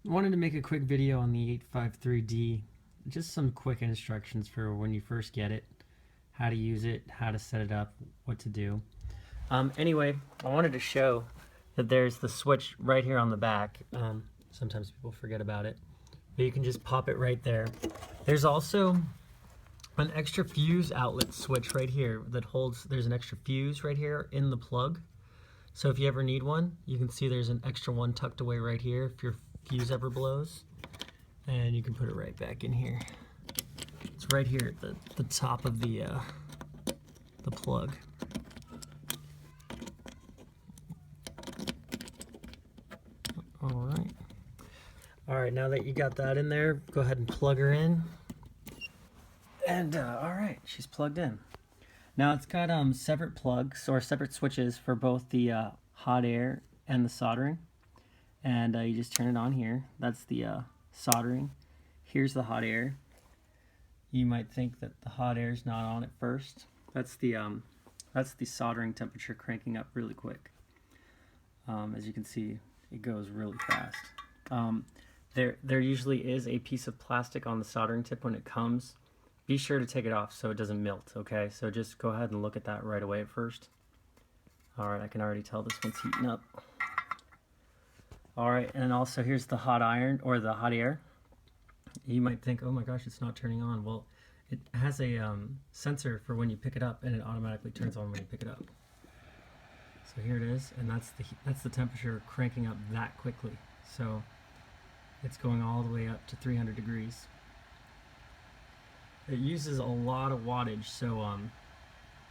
Wanted to make a quick video on the 853D. Just some quick instructions for when you first get it, how to use it, how to set it up, what to do. Anyway, I wanted to show that there's the switch right here on the back. Sometimes people forget about it, but you can just pop it right there. There's also an extra fuse outlet switch right here that holds, there's an extra fuse right here in the plug. So if you ever need one, you can see there's an extra one tucked away right here if your fuse ever blows. And you can put it right back in here. It's right here at the top of the plug. All right, now that you got that in there, go ahead and plug her in. And all right, she's plugged in. Now it's got separate plugs or separate switches for both the hot air and the soldering. And you just turn it on here. That's the soldering. Here's the hot air. You might think that the hot air is not on at first. That's the soldering temperature cranking up really quick. As you can see, it goes really fast. There usually is a piece of plastic on the soldering tip when it comes. Be sure to take it off so it doesn't melt, okay? So just go ahead and look at that right away at first. All right, I can already tell this one's heating up. All right, and also here's the hot iron or the hot air. You might think, oh my gosh, it's not turning on. Well, it has a sensor for when you pick it up, and it automatically turns on when you pick it up. So here it is, and that's the temperature cranking up that quickly. So it's going all the way up to 300 degrees. It uses a lot of wattage, so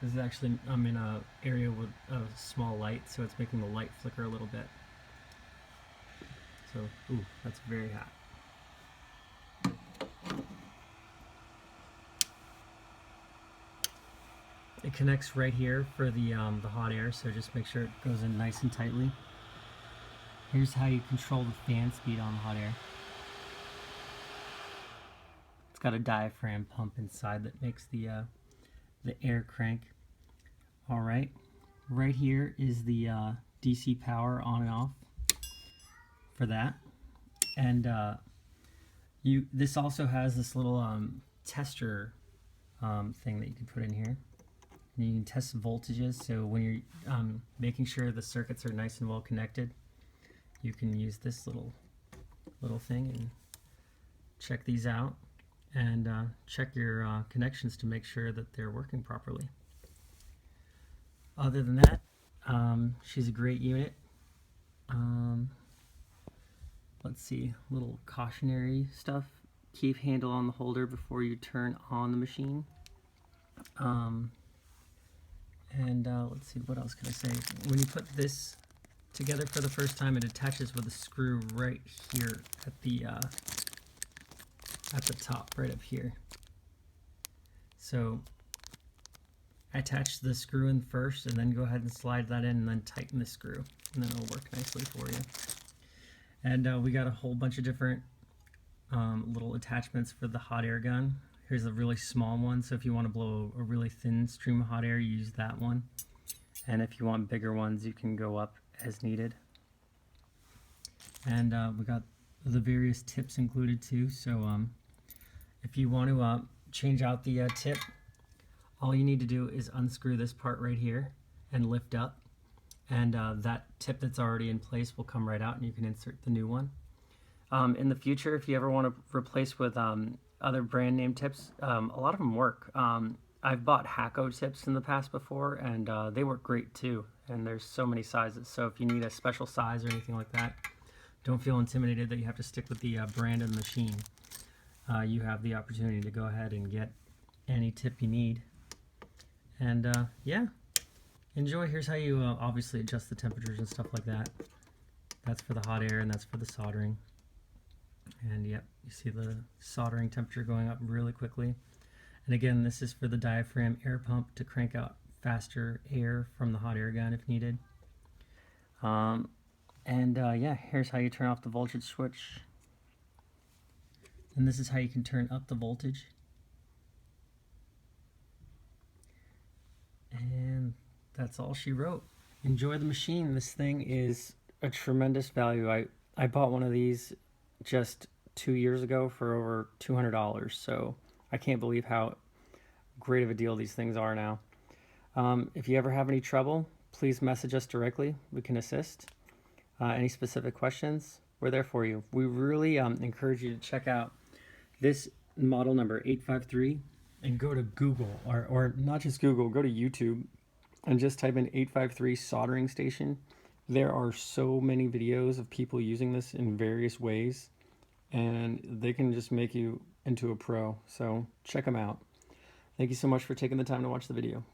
this is actually, I'm in an area with a small light, so it's making the light flicker a little bit. So, ooh, that's very hot. It connects right here for the hot air, so just make sure it goes in nice and tightly. Here's how you control the fan speed on the hot air. It's got a diaphragm pump inside that makes the air crank. All right, right here is the DC power on and off for that, and this also has this little tester thing that you can put in here. And you can test voltages, so when you're making sure the circuits are nice and well connected, you can use this little thing and check these out, and check your connections to make sure that they're working properly. Other than that, she's a great unit. Let's see, little cautionary stuff. Keep handle on the holder before you turn on the machine. Let's see, what else can I say? When you put this together for the first time, it attaches with a screw right here at the top, right up here. So attach the screw in first, and then go ahead and slide that in, and then tighten the screw, and then it'll work nicely for you. And we got a whole bunch of different little attachments for the hot air gun. Here's a really small one, so if you want to blow a really thin stream of hot air, you use that one. And if you want bigger ones, you can go up as needed. And we got the various tips included too, so if you want to change out the tip, all you need to do is unscrew this part right here and lift up, and that tip that's already in place will come right out, and you can insert the new one. In the future, if you ever want to replace with other brand name tips, a lot of them work. I've bought Hakko tips in the past before, and they work great too, and there's so many sizes. So if you need a special size or anything like that, don't feel intimidated that you have to stick with the brand of the machine. You have the opportunity to go ahead and get any tip you need. And yeah, enjoy. Here's how you obviously adjust the temperatures and stuff like that. That's for the hot air, and that's for the soldering. And yep, you see the soldering temperature going up really quickly. And again, this is for the diaphragm air pump to crank out faster air from the hot air gun if needed. Yeah, here's how you turn off the voltage switch. And this is how you can turn up the voltage. And that's all she wrote. Enjoy the machine. This thing is a tremendous value. I bought one of these just 2 years ago for over $200. So I can't believe how great of a deal these things are now. If you ever have any trouble, please message us directly. We can assist. Any specific questions, we're there for you. We really encourage you to check out this model number 853 and go to Google, or not just Google, go to YouTube and just type in 853 soldering station. There are so many videos of people using this in various ways, and they can just make you into a pro. So check them out. Thank you so much for taking the time to watch the video.